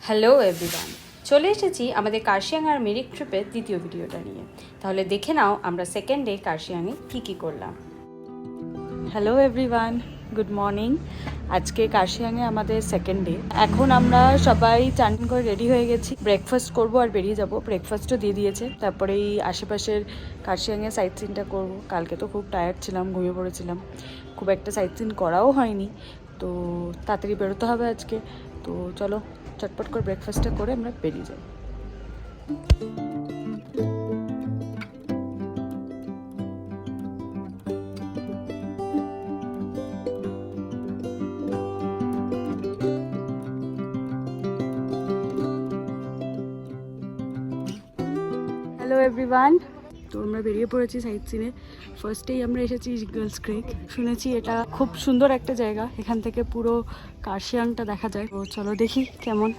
Hello everyone, চলে এসেছি আমাদের কার্শিয়াং আর মিরিক ট্রিপের দ্বিতীয় ভিডিওটা নিয়ে। তাহলে দেখে নাও আমরা সেকেন্ড ডে কার্শিয়াংয়ে কী করলাম। Hello everyone, good morning. আজকে কার্শিয়াংয়ে আমাদের সেকেন্ড ডে। এখন আমরা সবাই চান করে রেডি হয়ে গেছি, ব্রেকফাস্ট করব আর বেরিয়ে যাব। ব্রেকফাস্টও দিয়ে দিয়েছে, তারপরে এই আশেপাশের কার্শিয়াংয়ে সাইট সিনটা করবো। কালকে তো খুব টায়ার্ড ছিলাম, ঘুমিয়ে পড়েছিলাম, খুব একটা সাইট সিন করাও হয়নি, তো তাড়াতাড়ি বেরোতে হবে আজকে। তো চলো চটপট করে ব্রেকফাস্টটা করে আমরা বেরিয়ে যাই। হ্যালো এভরিওয়ান, তো আমরা বেরিয়ে পড়েছি সাইট সিনে। ফার্স্টেই আমরা এসেছি ইগলস ক্রিক। শুনেছি এটা খুব সুন্দর একটা জায়গা, এখান থেকে পুরো কার্শিয়াংটা দেখা যায়। তো চলো দেখি কেমন।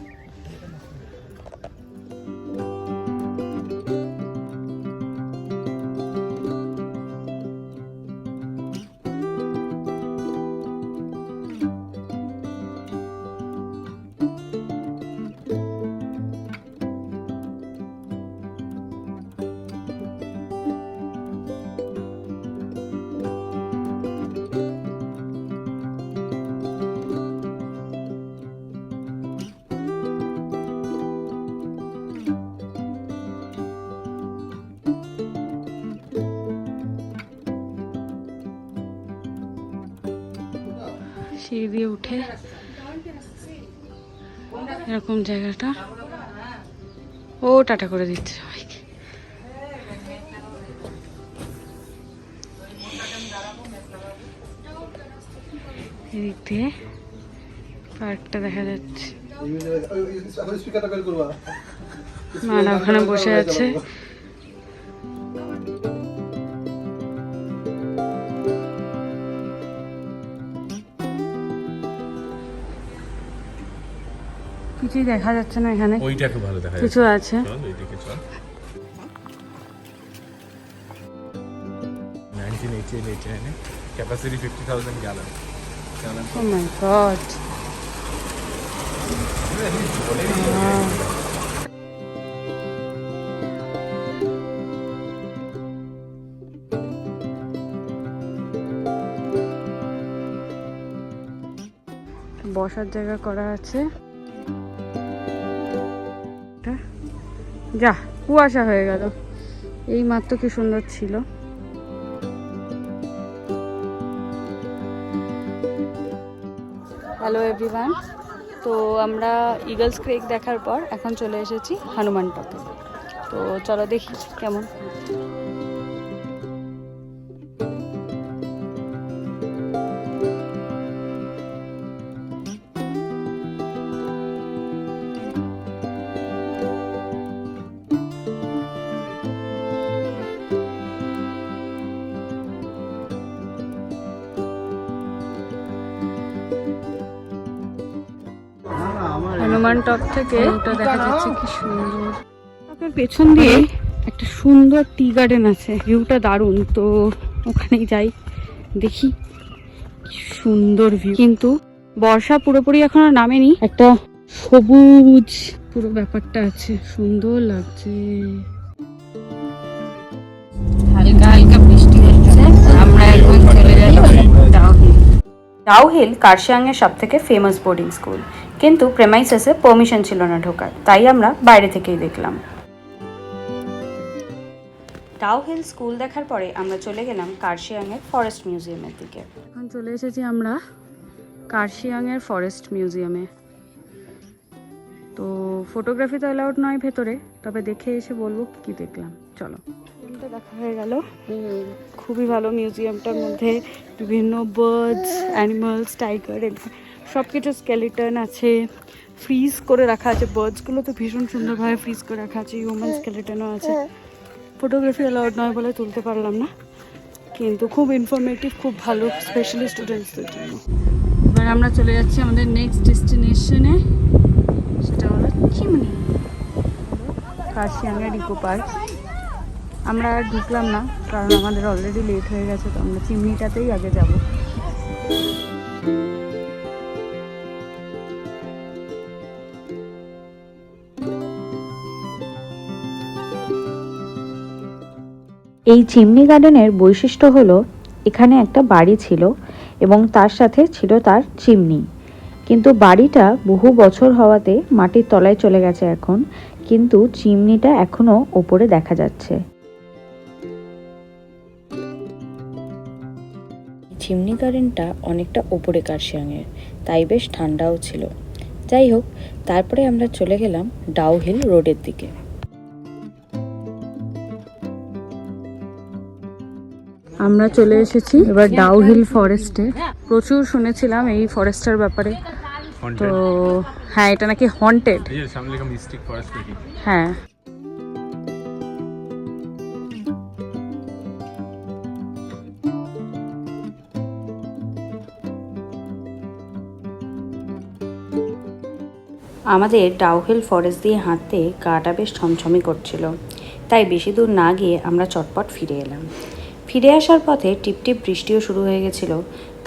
সিঁড়ি দিয়ে উঠে এরকম জায়গাটা, ও টাটা করে দিচ্ছে সবাইকে। এদিক দিয়ে পার্কটা দেখা যাচ্ছে, মানা ওখানে বসে আছে। কিছুই দেখা যাচ্ছে না এখানে, ওইটাকে ভালো দেখা যাচ্ছে, কিছু আছে। চল ওইদিকে চল। 1989 ক্যাপাসিটি 50,000 গ্যালন। ও মাই গড, বসার জায়গা করা আছে। যা কুয়াশা হয়ে গেল, এই মাত্র কি সুন্দর ছিল। হ্যালো এভরিওয়ান, তো আমরা ইগলস ক্রিক দেখার পর এখন চলে এসেছি হনুমান টকে। তো চলো দেখি কেমন। হনুমান টপ থেকে ওটা দেখা যাচ্ছে কি সুন্দর। টপের পেছন দিয়ে একটা সুন্দর টি গার্ডেন আছে, ভিউটা দারুণ। তো ওখানেই যাই, দেখি কি সুন্দর ভিউ। কিন্তু বর্ষা পুরোপুরি এখনো নামেনি, একটা সবুজ পুরো ব্যাপারটা আছে, সুন্দর লাগছে। হালকা হালকা বৃষ্টি হচ্ছে। আমরা এখন চলে যাচ্ছি ডাউহিল। ডাউহিল কার্শিয়াংয়ের সব থেকে ফেমাস বোর্ডিং স্কুল, কিন্তু প্রেমাইসেসে পারমিশন ছিল না ঢোকার, তাই আমরা বাইরে থেকেই দেখলাম। ডাউহিল স্কুল দেখার পরে আমরা চলে গেলাম কার্শিয়াংয়ের ফরেস্ট মিউজিয়ামের দিকে। এখন চলে এসেছি আমরা কার্শিয়াংয়ের ফরেস্ট মিউজিয়ামে। তো ফটোগ্রাফি তো অ্যালাউড নয় ভেতরে, তবে দেখে এসে বলবো কি দেখলাম। চলো, দেখা হয়ে গেল। খুবই ভালো মিউজিয়ামটার মধ্যে বিভিন্ন বার্ডস, অ্যানিমালস, টাইগার, সব কিছু স্কেলিটন আছে, ফ্রিজ করে রাখা আছে। বার্ডসগুলো তো ভীষণ সুন্দরভাবে ফ্রিজ করে রাখা আছে, হিউম্যান স্কেলিটনও আছে। ফটোগ্রাফি অ্যালাউড নয় বলে তুলতে পারলাম না, কিন্তু খুব ইনফরমেটিভ, খুব ভালো, স্পেশালি স্টুডেন্টসদের জন্য। এবার আমরা চলে যাচ্ছি আমাদের নেক্সট ডেস্টিনেশনে, সেটা হলো চিমনি, কার্শিয়াংয়ের ইকো পার্ক। আমরা আর ঢুকলাম না, কারণ আমাদের অলরেডি লেট হয়ে গেছে, তো আমরা চিমনিটাতেই আগে যাব। এই চিমনি গার্ডেনের বৈশিষ্ট্য হলো এখানে একটা বাড়ি ছিল এবং তার সাথে ছিল তার চিমনি, কিন্তু বাড়িটা বহু বছর হওয়াতে মাটির তলায় চলে গেছে এখন, কিন্তু চিমনিটা এখনো ওপরে দেখা যাচ্ছে। চিমনি গার্ডেনটা অনেকটা ওপরে কার্শিয়াংয়ের, তাই বেশ ঠান্ডাও ছিল। যাই হোক, তারপরে আমরা চলে গেলাম ডাউহিল রোডের দিকে। আমরা চলে এসেছি এবার ডাউহিল ফরেস্টে। প্রচুর শুনেছিলাম এই ফরেস্টের ব্যাপারে, তো হ্যাঁ এটা নাকি হন্টেড। হ্যাঁ, আমাদের ডাউহিল ফরেস্ট দিয়ে হাঁটতে গাটা বেশ ছমছমি করছিল, তাই বেশি দূর না গিয়ে আমরা চটপট ফিরে এলাম। ফিরে আসার পথে টিপটিপ বৃষ্টিও শুরু হয়ে গেছিল,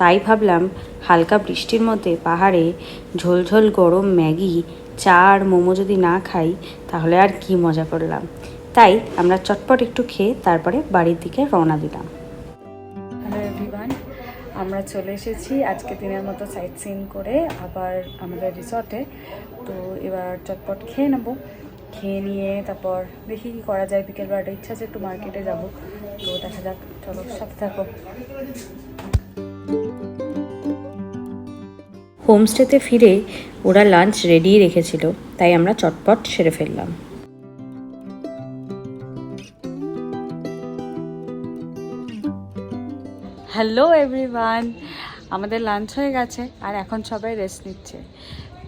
তাই ভাবলাম হালকা বৃষ্টির মধ্যে পাহাড়ে ঝোলঝোল গরম ম্যাগি, চা আর মোমো যদি না খাই তাহলে আর কি মজা করলাম। তাই আমরা চটপট একটু খেয়ে তারপরে বাড়ির দিকে রওনা দিলাম। হ্যালো এভরিওয়ান, আমরা চলে এসেছি আজকে দিনের মতো সাইট সিন করে আবার আমাদের রিসর্টে। তো এবার চটপট খেয়ে নেবো, খেয়ে নিয়ে তারপর দেখি কী করা যায়। বিকেলবেলাটা ইচ্ছা আছে একটু মার্কেটে যাব, তো দেখা যাক, চলো সাথে থাকো। হোমস্টেতে ফিরে ওরা লাঞ্চ রেডি রেখেছিল, তাই আমরা চটপট সেরে ফেললাম। হ্যালো এভরিওয়ান, আমাদের লাঞ্চ হয়ে গেছে আর এখন সবাই রেস্ট নিচ্ছে।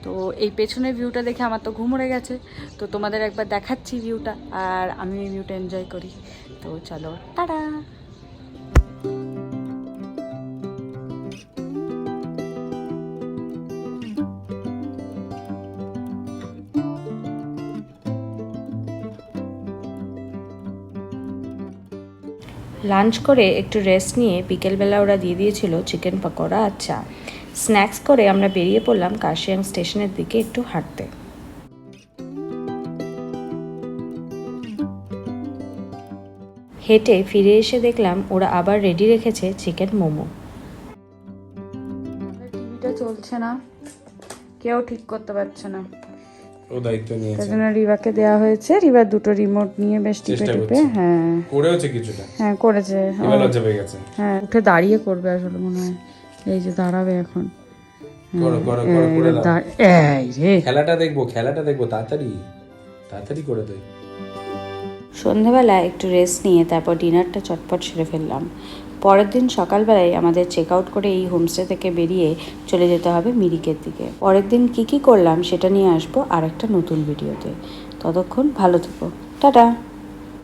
তো এই পেছনের ভিউটা দেখে আমার তো ঘুম উড়ে গেছে, তো তোমাদের একবার দেখাচ্ছি ভিউটা, আর আমি এই ভিউটা এনজয় করি। তো চলো টাটা। লাঞ্চ করে একটু রেস্ট নিয়ে বিকেলবেলা ওরা দিয়ে দিয়েছিল চিকেন পকোড়া আর চা। স্ন্যাক্স করে আমরা বেরিয়ে পড়লাম কার্শিয়াং স্টেশনের দিকে একটু হাঁটতে। হেঁটে ফিরে এসে দেখলাম ওরা আবার রেডি রেখেছে চিকেন মোমো। টিভিটা চলছে না, কেউ ঠিক করতে পারছে না, ও দায়িত্ব নিয়েছে, তার জন্য রিভাকে দেওয়া হয়েছে। রিভার দুটো রিমোট নিয়ে বেশ টিপে টিপে, হ্যাঁ করেওছে কিছুটা, হ্যাঁ করেছে, এবার লজ্জা পেয়ে গেছে। হ্যাঁ উঠে দাঁড়িয়ে করবে আসলে মনে হয়, এই যে দাঁড়াবে এখন। করো করো করো করে দাও। এই রে, খেলাটা দেখবো, তাড়াতাড়ি তাড়াতাড়ি করে দেয়। সন্ধ্যাবেলা একটু রেস্ট নিয়ে তারপর ডিনারটা চটপট সেরে ফেললাম। পরের দিন সকালবেলায় আমাদের চেক আউট করে এই হোমস্টে থেকে বেরিয়ে চলে যেতে হবে মিরিকের দিকে। পরের দিন কি কি করলাম সেটা নিয়ে আসবো আর একটা নতুন ভিডিওতে। ততক্ষণ ভালো থেকো, টাটা।